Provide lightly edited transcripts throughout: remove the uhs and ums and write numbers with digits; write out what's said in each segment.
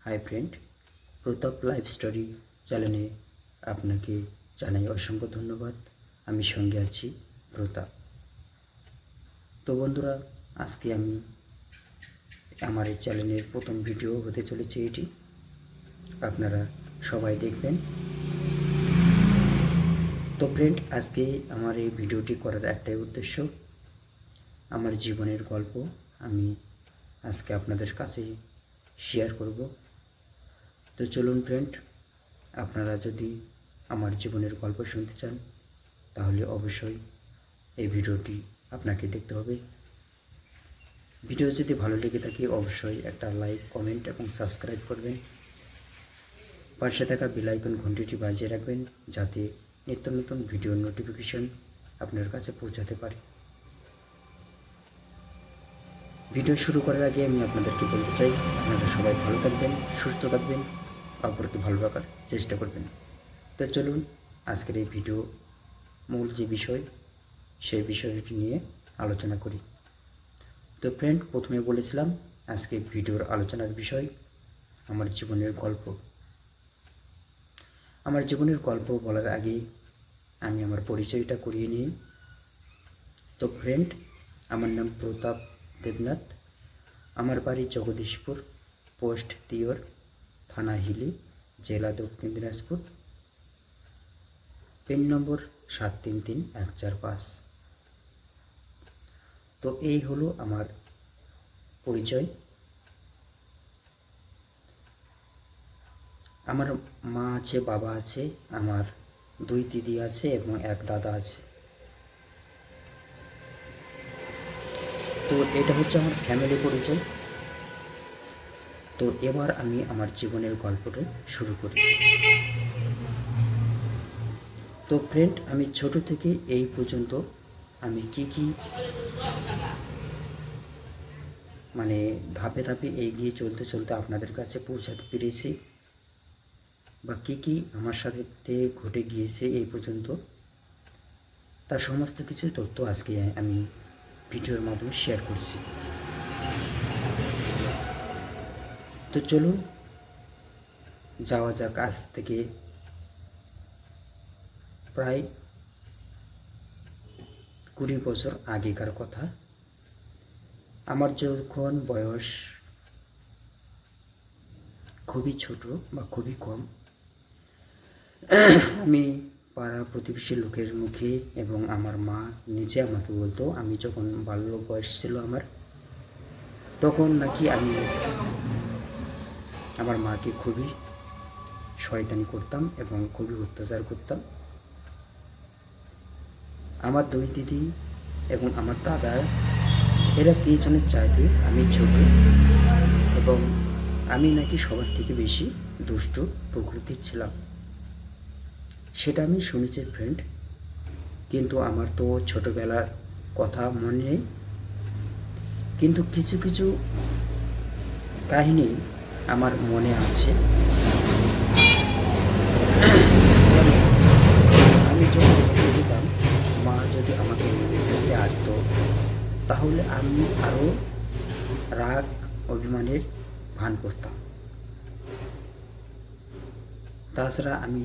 Hi friend, প্রতাপ life story চ্যানেলে আপনাকে জানাই অসংখ্য ধন্যবাদ। আমি সঙ্গে আছি প্রতাপ। তো বন্ধুরা, আজকে আমি আমার এই চ্যানেলের প্রথম ভিডিও হতে চলেছে এটি। আপনারা সবাই দেখবেন। তো ফ্রেন্ড, আজকে আমার এই ভিডিওটি করার একটাই উদ্দেশ্য, আমার জীবনের গল্প আমি আজকে আপনাদের কাছে শেয়ার করব। তো চলুন ফ্রেন্ড, আপনারা যদি আমার জীবনের গল্প শুনতে চান তাহলে অবশ্যই এই ভিডিওটি আপনাকে দেখতে হবে। ভিডিও যদি ভালো লেগে থাকে অবশ্যই একটা লাইক, কমেন্ট এবং সাবস্ক্রাইব করবেন। পাশে থাকা বেল আইকন ঘন্টিটি বাজিয়ে রাখবেন যাতে নিত্য নতুন ভিডিওর নোটিফিকেশন আপনার কাছে পৌঁছাতে পারে। ভিডিও শুরু করার আগে আমি আপনাদেরকে বলতে চাই, আপনারা সবাই ভালো থাকবেন, সুস্থ থাকবেন, অপরকে ভালো রাখার চেষ্টা করবেন। তো চলুন আজকের এই ভিডিও মূল যে বিষয় সেই বিষয়টি নিয়ে আলোচনা করি। তো ফ্রেন্ড, প্রথমে বলেছিলাম আজকে ভিডিওর আলোচনার বিষয় আমার জীবনের গল্প। আমার জীবনের গল্প বলার আগে আমি আমার পরিচয়টা করিয়ে নিই। তো ফ্রেন্ড, আমার নাম প্রতাপ দেবনাথ। আমার বাড়ি জগদীশপুর, পোস্ট তিয়র, থানা হিলি, জেলা দক্ষিণ দিনাজপুর, পিন নম্বর 733145। তো এই হলো আমার পরিচয়। আমার মা আছে, বাবা আছে, আমার 2 দিদি আছে এবং 1 দাদা আছে। তো এটা হচ্ছে আমার ফ্যামিলি পরিচয়। তো এবার আমি আমার জীবনের গল্পটা শুরু করি। তো ফ্রেন্ড, আমি ছোট থেকে এই পর্যন্ত আমি কি ধাপে ধাপে এগিয়ে চলতে চলতে আপনাদের কাছে পৌঁছাতে পেরেছি বা কি আমার সাথে ঘটে গিয়েছে এই পর্যন্ত, তার সমস্ত কিছু তথ্য আজকে আমি ভিডিওর মাধ্যমে শেয়ার করছি। তো চলুন যাওয়া যাক আজ থেকে প্রায় 20 বছর আগেকার কথা। আমার যখন বয়স খুবই ছোট বা খুবই কম, আমি পাড়া প্রতিবেশী লোকের মুখে এবং আমার মা নিজে আমাকে বলতো, আমি যখন বাল্য বয়স ছিল আমার, তখন নাকি আমি আমার মাকে খুবই শয়তানি করতাম এবং খুবই অত্যাচার করতাম। আমার 2 দিদি এবং আমার দাদা, এরা 3 জনের চাইতে আমি ছোট এবং আমি নাকি সবার থেকে বেশি দুষ্টু প্রকৃতির ছিলাম। সেটা আমি শুনেছি ফ্রেন্ড, কিন্তু আমার তো ছোটোবেলার কথা মনে নেই। কিন্তু কিছু কিছু কাহিনী আমার মনে আছে। আমি যখন যেতাম, মা যদি আমাকে দেখতে আসতো তাহলে আমি আরও রাগ অভিমানের ভান করতাম। তাছাড়া আমি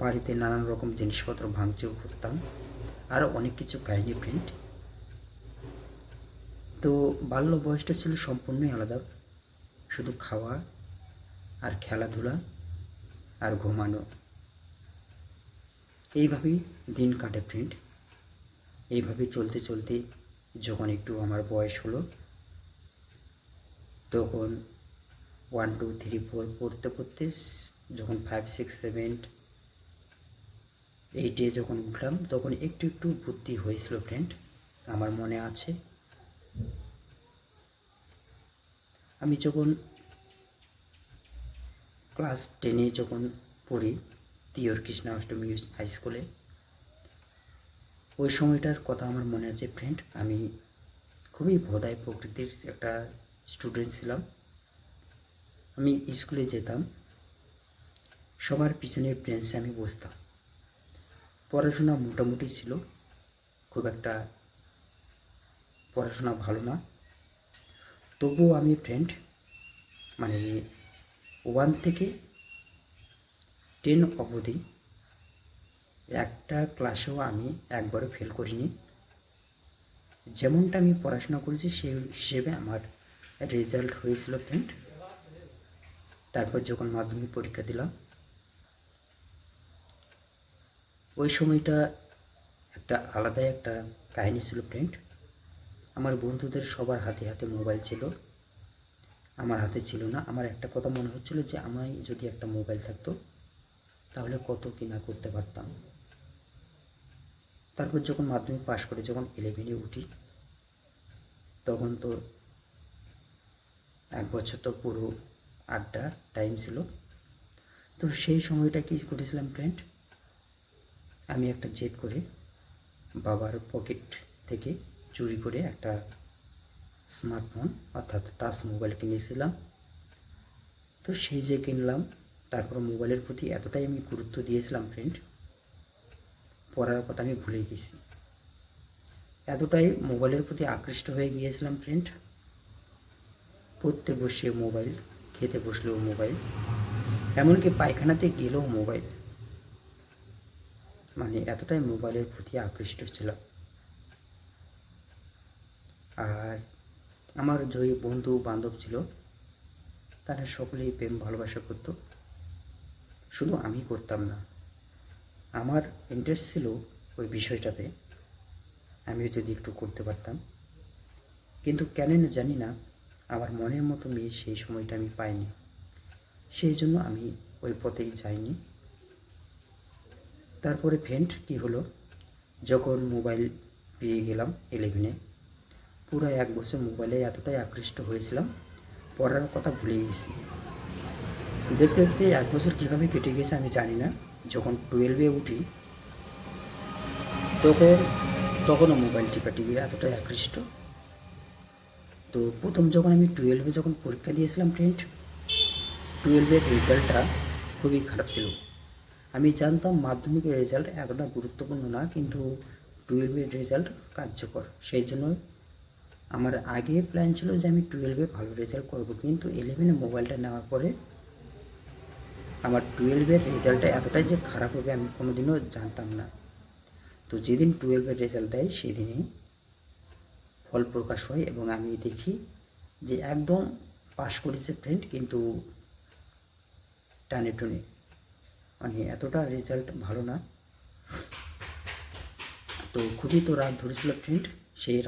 বাড়িতে নানান রকম জিনিসপত্র ভাঙচুর করতাম, আরও অনেক কিছু কাহিনী ফ্রেন্ড। তো বাল্য বয়সটা ছিল সম্পূর্ণই আলাদা, শুধু খাওয়া আর খেলাধুলা আর ঘুমানো, এইভাবেই দিন কাটে ফ্রেন্ড। এইভাবে চলতে চলতে যখন একটু আমার বয়স হলো, তখন 1 2 3 4 পড়তে পড়তে যখন 5 6 7 8 যখন উঠলাম, তখন একটু একটু বুদ্ধি হয়েছিল ফ্রেন্ড, আমার মনে আছে। আমি যখন ক্লাস 10 যখন পড়ি তিয়র কৃষ্ণা অষ্টমী হাই স্কুলে, ওই সময়টার কথা আমার মনে আছে ফ্রেন্ড। আমি খুবই ভোদাই প্রকৃতির একটা স্টুডেন্ট ছিলাম। আমি স্কুলে যেতাম, সবার পিছনে বেঞ্চে আমি বসতাম। পড়াশোনা মোটামুটি ছিল, খুব একটা পড়াশোনা ভালো না। তবুও আমি ফ্রেন্ড 1 থেকে 10 অবধি একটা ক্লাসেও আমি একবারও ফেল করিনি। যেমনটা আমি পড়াশোনা করেছি সেই হিসেবে আমার রেজাল্ট হয়েছিল ফ্রেন্ড। তারপর যখন মাধ্যমিক পরীক্ষা দিলাম, ওই সময়টা একটা আলাদাই একটা কাহিনী ছিল ফ্রেন্ড। আমার বন্ধুদের সবার হাতে হাতে মোবাইল ছিল, আমার হাতে ছিল না। আমার একটা কথা মনে হচ্ছিল যে আমায় যদি একটা মোবাইল থাকতো তাহলে কত কি না করতে পারতাম। তারপর যখন মাধ্যমিক পাশ করে যখন 11-এ উঠি, তখন তো 1 বছর তো পুরো আড্ডা টাইম ছিল। তো সেই সময়টা কী করেছিলাম ফ্রেন্ড, আমি একটা জেদ করে বাবার পকেট থেকে চুরি করে একটা স্মার্টফোন অর্থাৎ টাচ মোবাইল কিনেছিলাম। তো সেই যে কিনলাম, তারপর মোবাইলের প্রতি এতটাই আমি গুরুত্ব দিয়েছিলাম ফ্রেন্ড, পড়ার কথা আমি ভুলে গেছি। এতটাই মোবাইলের প্রতি আকৃষ্ট হয়ে গিয়েছিলাম ফ্রেন্ড, পড়তে বসে মোবাইল, খেতে বসলেও মোবাইল, এমনকি পায়খানাতে গেলেও মোবাইল। মানে এতটাই মোবাইলের প্রতি আকৃষ্ট ছিলাম। আর আমার যে বন্ধু বান্ধব ছিল তারা সকলেই প্রেম ভালোবাসা করত, শুধু আমি করতাম না। আমার ইন্টারেস্ট ছিল ওই বিষয়টাতে, আমিও যদি একটু করতে পারতাম, কিন্তু কেন জানি না আমার মনের মতো মেয়ে সেই সময়টা আমি পাইনি। সেই জন্য আমি ওই পথেই যাইনি। তারপরে ফ্রেন্ড কী হলো, যখন মোবাইল পেয়ে গেলাম 11-এ, পুরো 1 বছর মোবাইলে এতটাই আকৃষ্ট হয়েছিলাম, পড়ার কথা ভুলে গেছি। দেখতে দেখতে 1 বছর কীভাবে কেটে গেছে আমি জানি না। যখন 12-এ উঠি, তখনও মোবাইল টিপাটিপি এতটাই আকৃষ্ট। তো প্রথম যখন আমি 12-এ যখন পরীক্ষা দিয়েছিলাম ফ্রেন্ড, 12-এর রেজাল্টটা খুবই খারাপ ছিল। আমি জানতাম মাধ্যমিকের রেজাল্ট এতটা গুরুত্বপূর্ণ না, কিন্তু 12-এর রেজাল্ট কার্যকর। সেই জন্য আমার আগে প্ল্যান ছিল যে আমি 12-এ ভালো রেজাল্ট করব, কিন্তু 11-এ মোবাইলটা নেওয়ার পরে আমার 12-এর রেজাল্টটা এতটাই যে খারাপ হবে আমি কোনোদিনও জানতাম না। তো যেদিন 12-এর রেজাল্ট দেয় সেদিনই ফল প্রকাশ হয় এবং আমি দেখি যে একদম পাশ করেছে ফ্রেন্ড, কিন্তু টানে টুনে, মানে এতটা রেজাল্ট ভালো না। তো খুবই তো রাগ ধরেছিল ফ্রেন্ড। সেই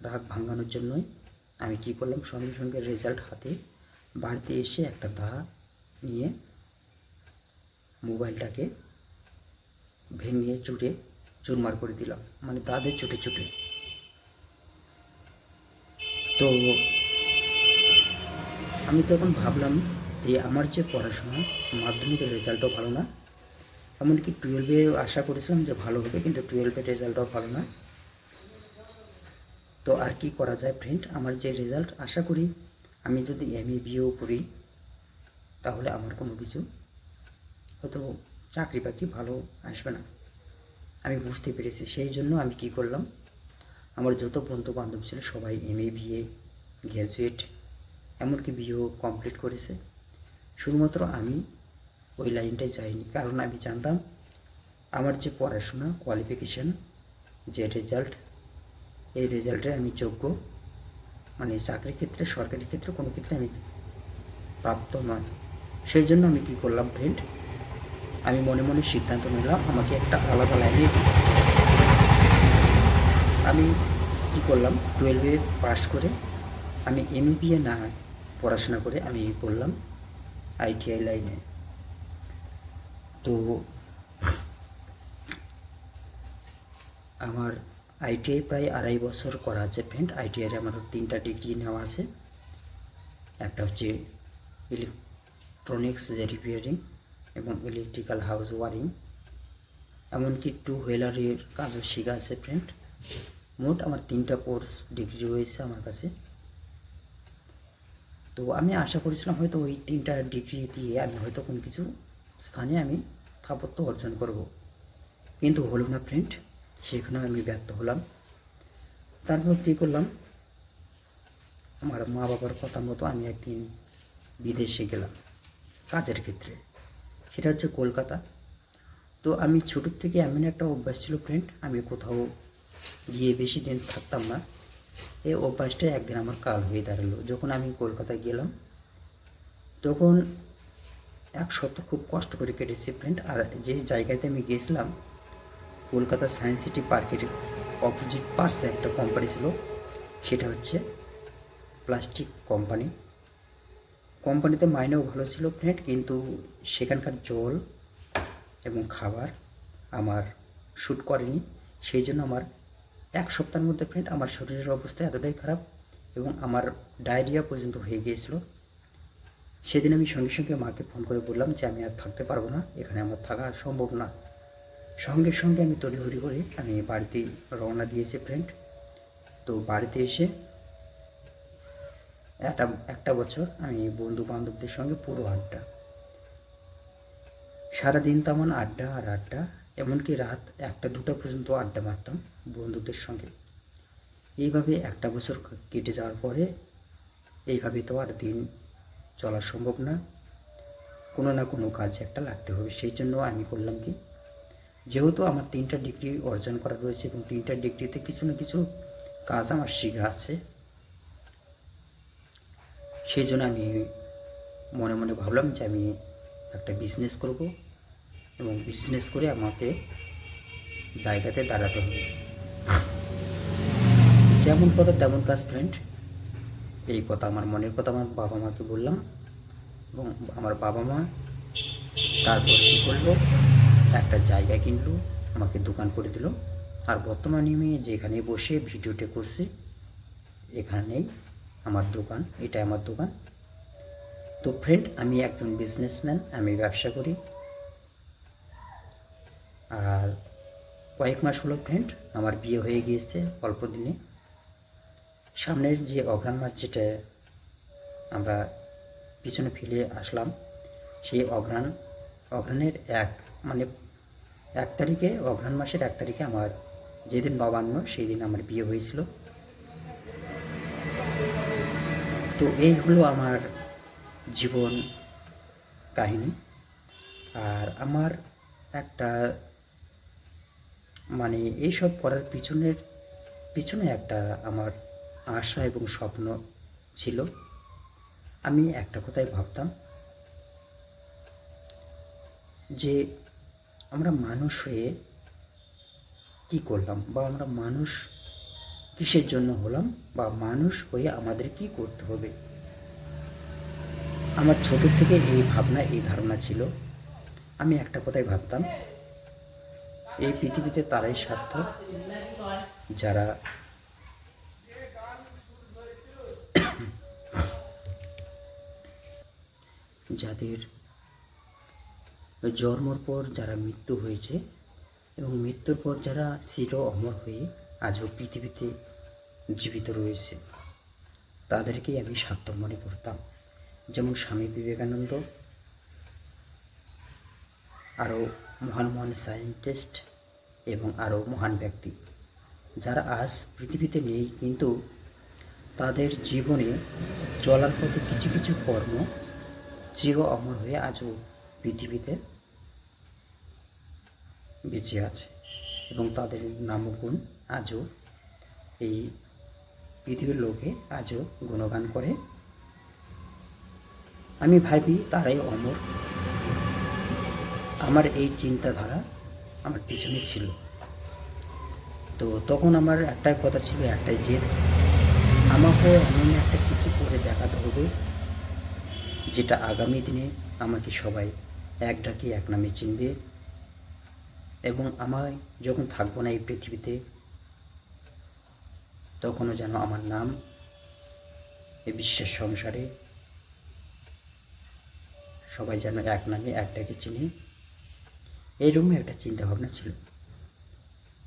রাগ ভাঙানোর জন্যই আমি কি করলাম, সঙ্গে সঙ্গে রেজাল্ট হাতে বাড়িতে এসে একটা দা নিয়ে মোবাইলটাকে ভেঙে চুটে চুরমার করে দিলাম, মানে দাদের চুটে চুটে। তো আমি তখন ভাবলাম যে আমার যে পড়াশোনা, মাধ্যমিকের রেজাল্টও ভালো না, এমনকি 12-এ আশা করেছিলাম যে ভালো হবে, কিন্তু 12-এর রেজাল্টও ভালো না। তো আর কি করা যায় ফ্রেন্ড, আমার যে রেজাল্ট, আশা করি আমি যদি MA BA করি তাহলে আমার কোনো কিছু হয়তো চাকরি বাকরি ভালো আসবে না, আমি বুঝতে পেরেছি। সেই জন্য আমি কি করলাম, আমার যত বন্ধু বান্ধব ছিল সবাই MA BA গ্র্যাজুয়েট, এমনকি বিএও কমপ্লিট করেছে। শুধুমাত্র আমি ওই লাইনটায় যাইনি, কারণ আমি জানতাম আমার যে পড়াশোনা, কোয়ালিফিকেশান, যে রেজাল্ট, এই রেজাল্টে আমি যোগ্য, মানে চাকরির ক্ষেত্রে, সরকারি ক্ষেত্রে কোনো ক্ষেত্রে আমি প্রাপ্ত নয়। সেই জন্য আমি কি করলাম ফ্রেন্ড, আমি মনে মনে সিদ্ধান্ত নিলাম আমাকে একটা আলাদা লাইনে। আমি কি করলাম, 12-এ পাশ করে আমি MA BA না পড়াশোনা করে আমি পড়লাম ITI লাইনে। তো আমার ITI প্রায় 2.5 বছর করা আছে ফ্রেন্ড। ITI আমার 3টা ডিগ্রি নেওয়া আছে। একটা হচ্ছে ইলেকট্রনিক্স রিপেয়ারিং এবং ইলেকট্রিক্যাল হাউস ওয়ারিং, এমনকি 2 হুইলারের কাজও শেখা আছে ফ্রেন্ড। মোট আমার 3টা কোর্স ডিগ্রি রয়েছে আমার কাছে। তো আমি আশা করেছিলাম হয়তো ওই 3টা ডিগ্রি দিয়ে আমি হয়তো কোনো কিছু স্থানে আমি স্থাপত্য অর্জন করব, কিন্তু হলো না ফ্রেন্ড, সেখানেও আমি ব্যর্থ হলাম। তারপর কী করলাম, আমার মা বাবার কথা মতো আমি একদিন বিদেশে গেলাম কাজের ক্ষেত্রে, সেটা হচ্ছে কলকাতা। তো আমি ছোটোর থেকে এমন একটা অভ্যাস ছিল ফ্রেন্ড, আমি কোথাও গিয়ে বেশি দিন থাকতাম না। এই অভ্যাসটা একদিন আমার কাল হয়ে দাঁড়ালো। যখন আমি কলকাতায় গেলাম তখন এক সপ্তাহ খুব কষ্ট করে কেটেছে ফ্রেন্ড। আর যে জায়গাতে আমি গিয়েছিলাম, কলকাতা সায়েন্স সিটি পার্কের অপোজিট পার্শ্বে একটা কোম্পানি ছিল, সেটা হচ্ছে প্লাস্টিক কোম্পানি। কোম্পানিতে মাইনেও ভালো ছিল ফ্রেন্ড, কিন্তু সেখানকার জল এবং খাবার আমার শ্যুট করেনি। সেই জন্য আমার এক সপ্তাহের মধ্যে ফ্রেন্ড আমার শরীরের অবস্থা এতটাই খারাপ এবং আমার ডায়রিয়া পর্যন্ত হয়ে গিয়েছিল। সেদিন আমি সঙ্গে সঙ্গে মাকে ফোন করে বললাম যে আমি আর থাকতে পারবো না, এখানে আমার থাকা সম্ভব না। সঙ্গে সঙ্গে আমি তড়িঘড়ি করে আমি বাড়িতে রওনা দিয়েছি ফ্রেন্ড। তো বাড়িতে এসে একটা বছর আমি বন্ধু বান্ধবদের সঙ্গে পুরো আড্ডা, সারাদিন তেমন আড্ডা আর আড্ডা, এমনকি রাত 1টা 2টা পর্যন্ত আড্ডা মারতাম বন্ধুদের সঙ্গে। এইভাবে একটা বছর কেটে যাওয়ার পরে এইভাবে তো আর দিন চলা সম্ভব না, কোনো না কোনো কাজে একটা লাগতে হবে। সেই জন্য আমি করলাম কি, যেহেতু আমার 3টা ডিগ্রি অর্জন করা রয়েছে এবং 3টা ডিগ্রিতে কিছু না কিছু কাজ আমার শেখা আছে, সেই জন্য আমি মনে মনে ভাবলাম যে আমি একটা বিজনেস করব এবং বিজনেস করে আমাকে জায়গাতে দাঁড়াতে হবে। যেমন কথা তেমন কাজ ফ্রেন্ড। এই কথা আমার মনের কথা আমার বাবা মাকে বললাম এবং আমার বাবা মা তারপর কী করলো, একটা জায়গা কিনলো, আমাকে দোকান করে দিল। আর বর্তমানে আমি যেখানে বসে ভিডিওটা করছি এখানেই আমার দোকান, এটা আমার দোকান। তো ফ্রেন্ড, আমি একজন বিজনেসম্যান, আমি ব্যবসা করি। আর কয়েক মাস হলো ফ্রেন্ড আমার বিয়ে হয়ে গিয়েছে অল্প দিনে। সামনের যে অঘ্রাণ মাস, যেটা আমরা পিছনে ফেলে আসলাম, সেই অঘ্রাণের মানে 1 তারিখে, অঘ্রাণ মাসের 1 তারিখে আমার যেদিন নবান্ন, সেই দিন আমার বিয়ে হয়েছিল। তো এই হলো আমার জীবন কাহিনী। আর আমার একটা মানে এইসব করার পিছনে একটা আমার আশা এবং স্বপ্ন ছিল। আমি একটা কথাই ভাবতাম যে আমরা মানুষ হয়ে কী করলাম, বা আমরা মানুষ কিসের জন্য হলাম, বা মানুষ হয়ে আমাদের কি করতে হবে। আমার ছোটোর থেকে এই ভাবনা, এই ধারণা ছিল। আমি একটা কথাই ভাবতাম, এই পৃথিবীতে তারাই সার্থক যারা যাদের জন্মর পর যারা মৃত্যু হয়েছে এবং মৃত্যুর পর যারা চির অমর হয়ে আজও পৃথিবীতে জীবিত রয়েছে, তাদেরকেই আমি সার্থক মনে করতাম। যেমন স্বামী বিবেকানন্দ, আরও মহান মহান সায়েন্টিস্ট এবং আরও মহান ব্যক্তি যারা আজ পৃথিবীতে নেই, কিন্তু তাদের জীবনে চলার পথে কিছু কিছু কর্ম চির অমর হয়ে আজও পৃথিবীতে বেঁচে আছে এবং তাদের নামগুণ আজও এই পৃথিবীর লোকে আজও গুণগান করে। আমি ভাবি তারাই অমর। আমার এই চিন্তাধারা আমার পিছনে ছিল। তো তখন আমার একটাই কথা ছিল, একটাই জেদ, আমাকে এমন একটা কিছু করে দেখাতে হবে যেটা আগামী দিনে আমাকে সবাই এক ডাকি এক নামে চিনবে এবং আমায় যখন থাকবো না এই পৃথিবীতে, তখনও যেন আমার নাম এই বিশ্বের সংসারে সবাই যেন এক নামে এক ডাকে চিনি, এইরকম একটা চিন্তাভাবনা ছিল।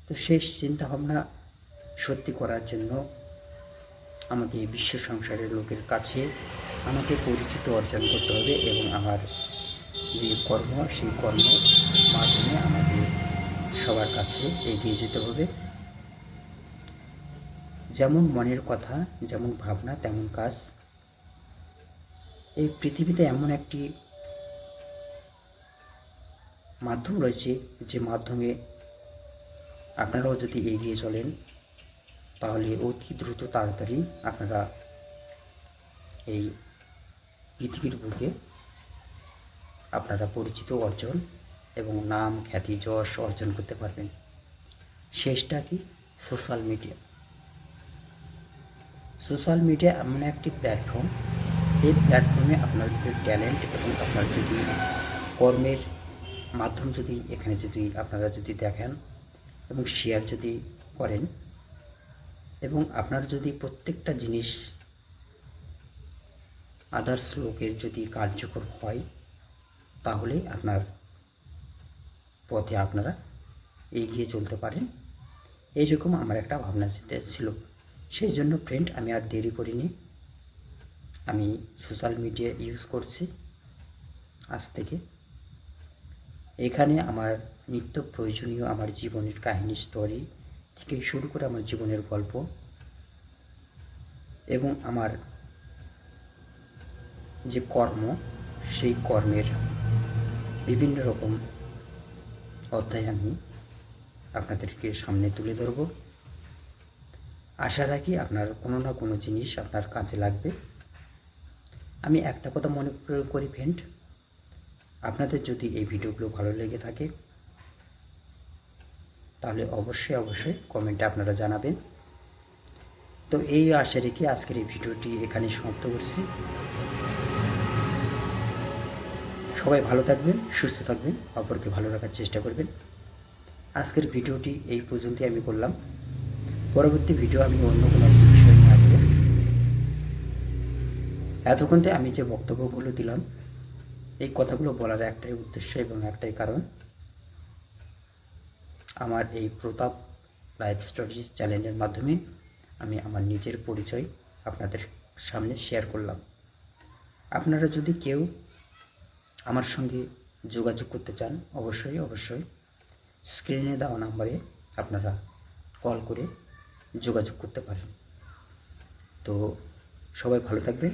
তো সেই চিন্তাভাবনা সত্যি করার জন্য আমাকে এই বিশ্ব সংসারের লোকের কাছে আমাকে পরিচিত অর্জন করতে হবে এবং আমার যে কর্ম, সেই কর্মের মাধ্যমে আমাকে সবার কাছে এগিয়ে যেতে হবে। যেমন মনের কথা, যেমন ভাবনা, তেমন কাজ। এই পৃথিবীতে এমন একটি মাধ্যম রয়েছে, যে মাধ্যমে আপনারাও যদি এগিয়ে চলেন তাহলে অতি দ্রুত তাড়াতাড়ি আপনারা এই পৃথিবীর বুকে আপনারা পরিচিত অর্জন এবং নাম খ্যাতি যশ অর্জন করতে পারবেন। শেষটা কি? Social media. সোশ্যাল মিডিয়া এমন একটি প্ল্যাটফর্ম, এই প্ল্যাটফর্মে আপনার যদি ট্যালেন্ট এবং আপনার যদি কর্মের মাধ্যম যদি এখানে যদি আপনারা যদি দেখেন এবং শেয়ার যদি করেন এবং আপনার যদি প্রত্যেকটা জিনিস আদার্স লোকের যদি কার্যকর হয়, তাহলে আপনার পথে আপনারা এগিয়ে চলতে পারেন। এইরকম আমার একটা ভাবনা চিন্তা ছিল। সেই জন্য ফ্রেন্ড, আমি আর দেরি করিনি, আমি সোশ্যাল মিডিয়া ইউজ করছি আজ থেকে। এখানে আমার নিত্য প্রয়োজনীয় আমার জীবনের কাহিনী, স্টোরি থেকে শুরু করে আমার জীবনের গল্প এবং আমার যে কর্ম, সেই কর্মের বিভিন্ন রকম অধ্যায় আমি আপনাদেরকে সামনে তুলে ধরব। আশা রাখি আপনার কোনো না কোনো জিনিস আপনার কাজে লাগবে। আমি একটা কথা মনে করি ফ্রেন্ড, আপনাদের যদি এই ভিডিওগুলো ভালো লেগে থাকে তাহলে অবশ্যই কমেন্টে আপনারা জানাবেন। তো এই আশা রেখে আজকের এই ভিডিওটি এখানে সমাপ্ত করছি। সবাই ভালো থাকবেন, সুস্থ থাকবেন, অপরকে ভালো রাখার চেষ্টা করবেন। আজকের ভিডিওটি এই পর্যন্তই আমি করলাম। পরবর্তী ভিডিও আমি অন্য কোনো একটি বিষয় নিয়ে আসবো। এতক্ষণতে আমি যে বক্তব্যগুলো দিলাম, এই কথাগুলো বলার একটাই উদ্দেশ্য এবং একটাই কারণ, আমার এই প্রতাপ লাইফ স্টোরিজ চ্যানেলের মাধ্যমে আমি আমার নিজের পরিচয় আপনাদের সামনে শেয়ার করলাম। আপনারা যদি কেউ আমার সঙ্গে যোগাযোগ করতে চান, অবশ্যই স্ক্রিনে দেওয়া নাম্বারে আপনারা কল করে যোগাযোগ করতে পারেন। তো সবাই ভালো থাকবেন।